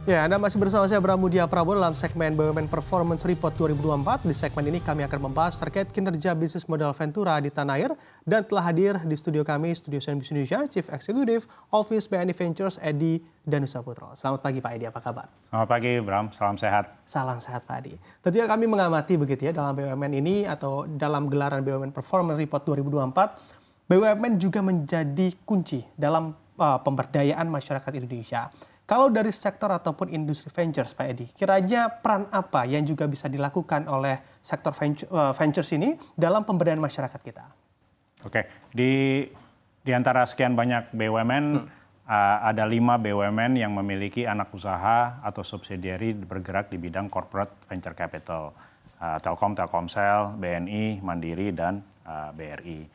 Ya, Anda masih bersama saya Pramudia Prabowo dalam segmen BUMN Performance Report 2024. Di segmen ini kami akan membahas terkait kinerja bisnis modal Ventura di tanah air. Dan telah hadir di studio kami, Studio CNBC Indonesia, Chief Executive Office BNI Ventures, Edi Danusaputro. Selamat pagi Pak Edi, apa kabar? Selamat pagi Bram, salam sehat. Salam sehat Pak Edi. Tentunya kami mengamati begitu ya dalam BUMN ini atau dalam gelaran BUMN Performance Report 2024, BUMN juga menjadi kunci dalam pemberdayaan masyarakat Indonesia. Kalau dari sektor ataupun industri ventures, Pak Edi, kiranya peran apa yang juga bisa dilakukan oleh sektor ventures ini dalam pemberdayaan masyarakat kita? Oke, di antara sekian banyak BUMN, ada 5 BUMN yang memiliki anak usaha atau subsidiary bergerak di bidang corporate venture capital. Telkom, Telkomsel, BNI, Mandiri, dan BRI.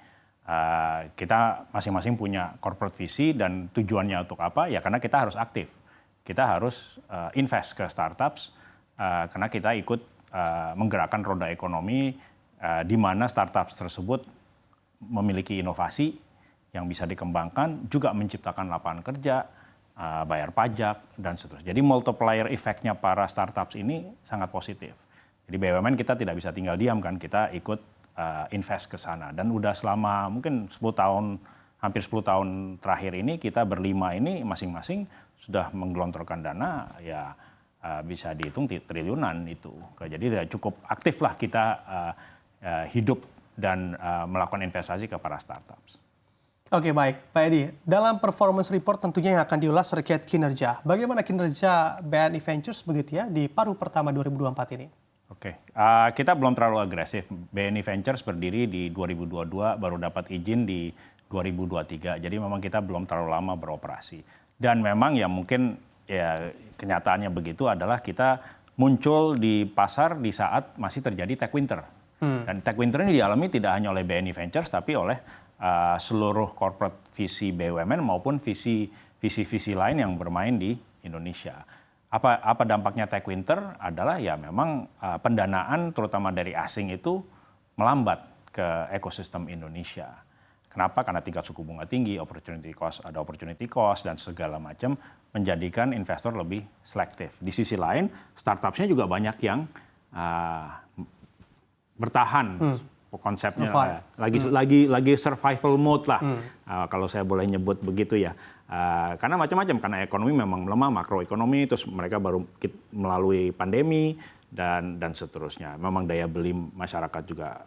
Kita masing-masing punya corporate visi dan tujuannya untuk apa? Ya karena kita harus aktif. Kita harus invest ke startups karena kita ikut menggerakkan roda ekonomi di mana startups tersebut memiliki inovasi yang bisa dikembangkan, juga menciptakan lapangan kerja, bayar pajak, dan seterusnya. Jadi multiplier effect-nya para startups ini sangat positif. Jadi BUMN kita tidak bisa tinggal diam kan, kita ikut invest ke sana. Dan udah selama mungkin 10 tahun, hampir 10 tahun terakhir ini kita berlima ini masing-masing sudah menggelontorkan dana ya bisa dihitung triliunan itu. Jadi cukup aktif lah kita hidup dan melakukan investasi ke para startups. Oke baik, Pak Edi. Dalam performance report tentunya yang akan diulas terkait kinerja. Bagaimana kinerja BNI Ventures begitu ya di paruh pertama 2024 ini? Oke, kita belum terlalu agresif. BNI Ventures berdiri di 2022, baru dapat izin di 2023. Jadi memang kita belum terlalu lama beroperasi. Dan memang ya mungkin ya kenyataannya begitu adalah kita muncul di pasar di saat masih terjadi tech winter. Dan tech winter ini dialami tidak hanya oleh BNI Ventures tapi oleh seluruh corporate visi BUMN maupun visi lain yang bermain di Indonesia. Apa dampaknya tech winter adalah ya memang pendanaan terutama dari asing itu melambat ke ekosistem Indonesia. Kenapa? Karena tingkat suku bunga tinggi, ada opportunity cost dan segala macam menjadikan investor lebih selektif. Di sisi lain, startupsnya juga banyak yang bertahan. Konsepnya lagi survival mode lah, kalau saya boleh nyebut begitu ya. Karena macam-macam, karena ekonomi memang melemah, makroekonomi, terus mereka baru melalui pandemi dan seterusnya. Memang daya beli masyarakat juga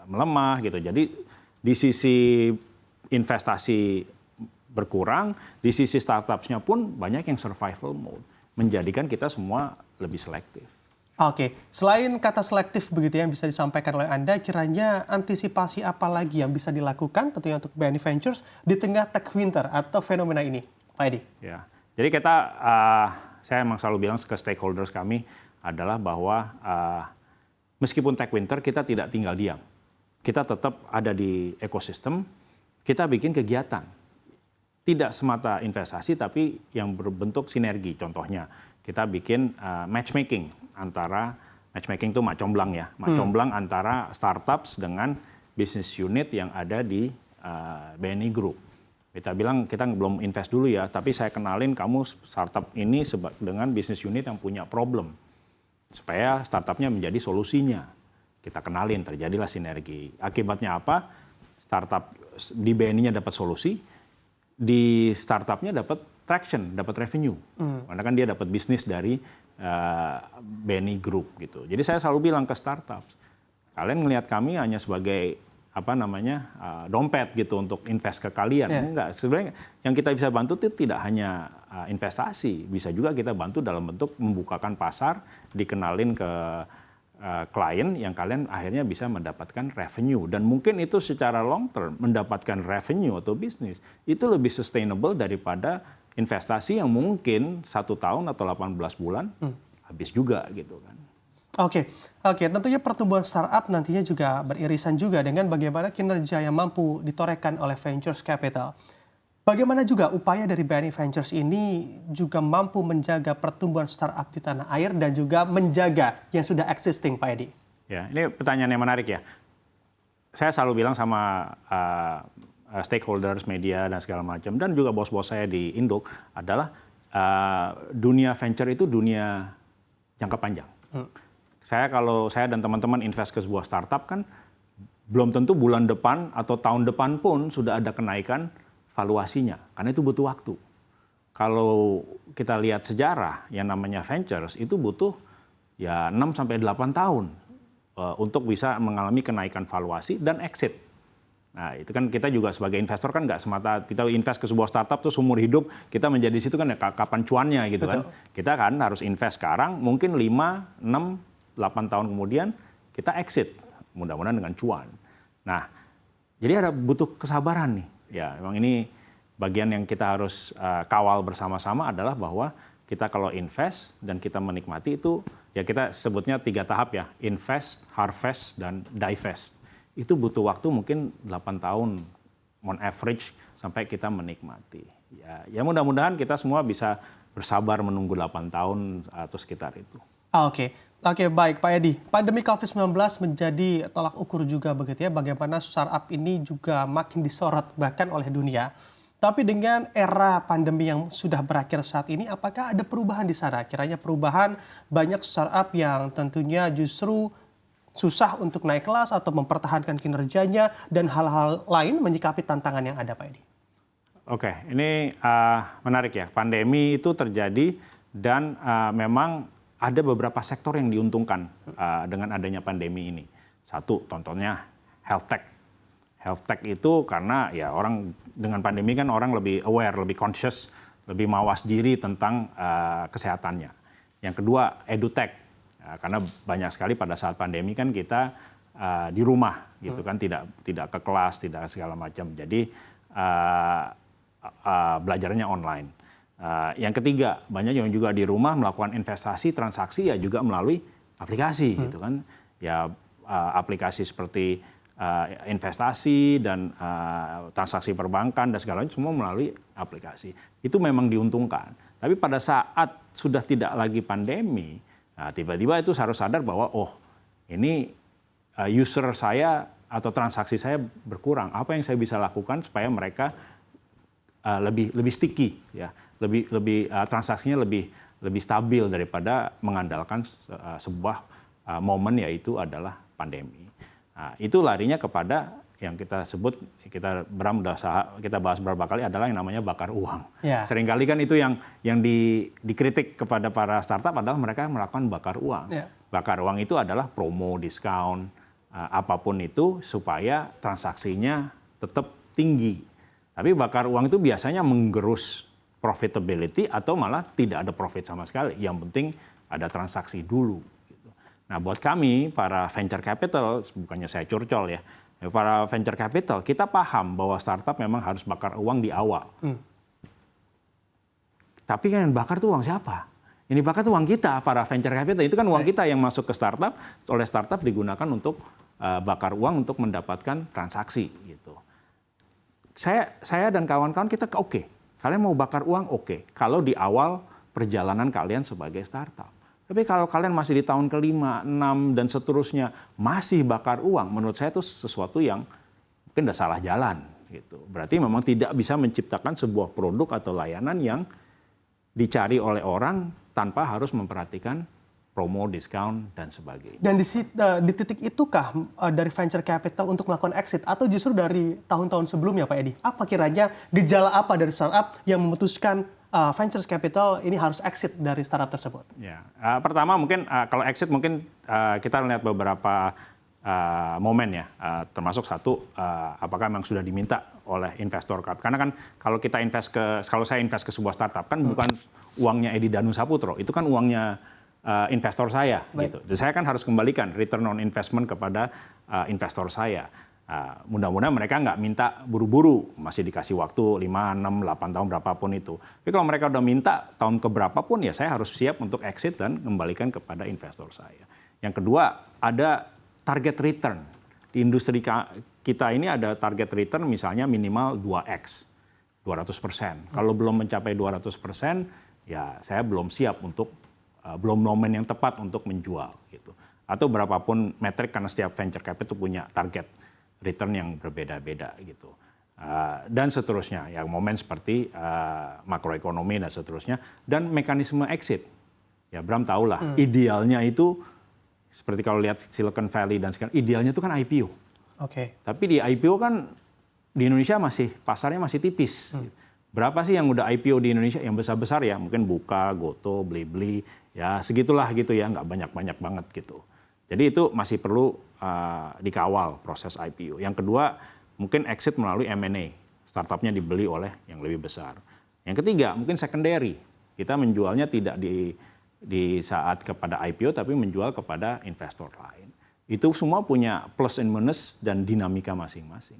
melemah gitu. Jadi di sisi investasi berkurang, di sisi startupsnya pun banyak yang survival mode, menjadikan kita semua lebih selektif. Oke, selain kata selektif begitu yang bisa disampaikan oleh Anda, kiranya antisipasi apa lagi yang bisa dilakukan tentunya untuk BNI Ventures di tengah tech winter atau fenomena ini, Pak Edi? Ya, jadi saya memang selalu bilang ke stakeholders kami adalah bahwa meskipun tech winter kita tidak tinggal diam. Kita tetap ada di ekosistem, kita bikin kegiatan. Tidak semata investasi, tapi yang berbentuk sinergi. Contohnya, kita bikin matchmaking itu macomblang ya. Macomblang antara startups dengan business unit yang ada di BNI Group. Kita bilang, kita belum invest dulu ya, tapi saya kenalin kamu startup ini dengan business unit yang punya problem. Supaya startupnya menjadi solusinya. Kita kenalin, terjadilah sinergi. Akibatnya apa? Startup di BNI-nya dapat solusi, di startupnya dapat traction, dapat revenue. Karena kan dia dapat bisnis dari BNI Group gitu. Jadi saya selalu bilang ke startups, kalian ngelihat kami hanya sebagai dompet gitu untuk invest ke kalian. Enggak, sebenarnya yang kita bisa bantu itu tidak hanya investasi, bisa juga kita bantu dalam bentuk membukakan pasar, dikenalin ke klien yang kalian akhirnya bisa mendapatkan revenue. Dan mungkin itu secara long term mendapatkan revenue atau bisnis itu lebih sustainable daripada investasi yang mungkin 1 tahun atau 18 bulan habis juga gitu kan. Oke, tentunya pertumbuhan startup nantinya juga beririsan juga dengan bagaimana kinerja yang mampu ditorehkan oleh Ventures Capital. Bagaimana juga upaya dari BNI Ventures ini juga mampu menjaga pertumbuhan startup di tanah air dan juga menjaga yang sudah existing, Pak Edi? Ya, ini pertanyaan yang menarik ya. Saya selalu bilang sama stakeholders, media dan segala macam, dan juga bos-bos saya di Induk adalah dunia venture itu dunia jangka panjang. Kalau saya dan teman-teman invest ke sebuah startup kan belum tentu bulan depan atau tahun depan pun sudah ada kenaikan valuasinya, karena itu butuh waktu. Kalau kita lihat sejarah yang namanya ventures itu butuh ya 6 sampai 8 tahun untuk bisa mengalami kenaikan valuasi dan exit. Nah, itu kan kita juga sebagai investor kan nggak semata kita invest ke sebuah startup tuh seumur hidup kita menjadi situ kan ya kapan cuannya gitu. Betul. Kan. Kita kan harus invest sekarang, mungkin 5, 6, 8 tahun kemudian kita exit, mudah-mudahan dengan cuan. Nah, jadi ada butuh kesabaran nih. Ya, memang ini bagian yang kita harus kawal bersama-sama adalah bahwa kita kalau invest dan kita menikmati itu, ya kita sebutnya 3 tahap ya, invest, harvest, dan divest. Itu butuh waktu mungkin 8 tahun on average sampai kita menikmati. Ya mudah-mudahan kita semua bisa bersabar menunggu 8 tahun atau sekitar itu. Oke, baik Pak Edi. Pandemi COVID-19 menjadi tolak ukur juga begitu ya, bagaimana startup ini juga makin disorot bahkan oleh dunia. Tapi dengan era pandemi yang sudah berakhir saat ini, apakah ada perubahan di sana? Kiranya perubahan banyak startup yang tentunya justru susah untuk naik kelas atau mempertahankan kinerjanya dan hal-hal lain menyikapi tantangan yang ada, Pak Edi. Oke, ini menarik ya. Pandemi itu terjadi dan memang ada beberapa sektor yang diuntungkan dengan adanya pandemi ini. Satu, contohnya health tech. Health tech itu karena ya orang dengan pandemi kan orang lebih aware, lebih conscious, lebih mawas diri tentang kesehatannya. Yang kedua, edutech. Karena banyak sekali pada saat pandemi kan kita di rumah gitu kan, tidak ke kelas, tidak segala macam. Jadi belajarnya online. Yang ketiga, banyak yang juga di rumah melakukan investasi, transaksi ya juga melalui aplikasi gitu kan. Ya aplikasi seperti investasi dan transaksi perbankan dan segala macam semua melalui aplikasi. Itu memang diuntungkan. Tapi pada saat sudah tidak lagi pandemi, nah tiba-tiba itu harus sadar bahwa ini user saya atau transaksi saya berkurang. Apa yang saya bisa lakukan supaya mereka lebih sticky ya. Lebih transaksinya lebih stabil daripada mengandalkan sebuah momen yaitu adalah pandemi. Nah, itu larinya kepada yang kita sebut kita bahas beberapa kali adalah yang namanya bakar uang. Yeah. Seringkali kan itu yang dikritik kepada para startup adalah mereka melakukan bakar uang. Yeah. Bakar uang itu adalah promo, diskon, apapun itu supaya transaksinya tetap tinggi. Tapi bakar uang itu biasanya menggerus profitability atau malah tidak ada profit sama sekali. Yang penting ada transaksi dulu. Gitu. Nah buat kami, para venture capital, bukannya saya curcol ya, para venture capital, kita paham bahwa startup memang harus bakar uang di awal. Tapi kan yang bakar itu uang siapa? Ini bakar itu uang kita, para venture capital. Itu kan uang kita yang masuk ke startup, oleh startup digunakan untuk bakar uang untuk mendapatkan transaksi. Gitu. Saya dan kawan-kawan kita oke. Kalian mau bakar uang, oke. Kalau di awal perjalanan kalian sebagai startup. Tapi kalau kalian masih di tahun ke-5, 6, dan seterusnya masih bakar uang, menurut saya itu sesuatu yang mungkin udah salah jalan. Gitu. Berarti memang tidak bisa menciptakan sebuah produk atau layanan yang dicari oleh orang tanpa harus memperhatikan promo, diskon, dan sebagainya. Dan di titik itukah dari venture capital untuk melakukan exit atau justru dari tahun-tahun sebelumnya Pak Edi? Apa kiranya gejala apa dari startup yang memutuskan venture capital ini harus exit dari startup tersebut? Ya, pertama mungkin kalau exit mungkin kita lihat beberapa momen ya, termasuk satu apakah memang sudah diminta oleh investor. Karena kan kalau saya invest ke sebuah startup kan bukan uangnya Edi Danu Saputro, itu kan uangnya investor saya. Gitu. Jadi saya kan harus kembalikan return on investment kepada investor saya. Mudah-mudahan mereka nggak minta buru-buru, masih dikasih waktu 5, 6, 8 tahun berapapun itu. Tapi kalau mereka udah minta tahun keberapapun ya saya harus siap untuk exit dan kembalikan kepada investor saya. Yang kedua, ada target return. Di industri kita ini ada target return misalnya minimal 2x, 200%. Kalau belum mencapai 200%, ya saya belum siap untuk belum momen yang tepat untuk menjual gitu. Atau berapapun metrik karena setiap venture capital itu punya target return yang berbeda-beda gitu. dan seterusnya. Ya, momen seperti makroekonomi dan seterusnya. Dan mekanisme exit. Ya, Bram tahulah, idealnya itu seperti kalau lihat Silicon Valley dan sekarang, idealnya itu kan IPO. Oke. Tapi di IPO kan di Indonesia pasarnya masih tipis. Berapa sih yang udah IPO di Indonesia yang besar-besar ya? Mungkin Buka, Goto, Blibli, ya segitulah gitu ya, nggak banyak-banyak banget gitu. Jadi itu masih perlu dikawal proses IPO. Yang kedua, mungkin exit melalui M&A. Startupnya dibeli oleh yang lebih besar. Yang ketiga, mungkin secondary. Kita menjualnya tidak di saat kepada IPO, tapi menjual kepada investor lain. Itu semua punya plus and minus dan dinamika masing-masing.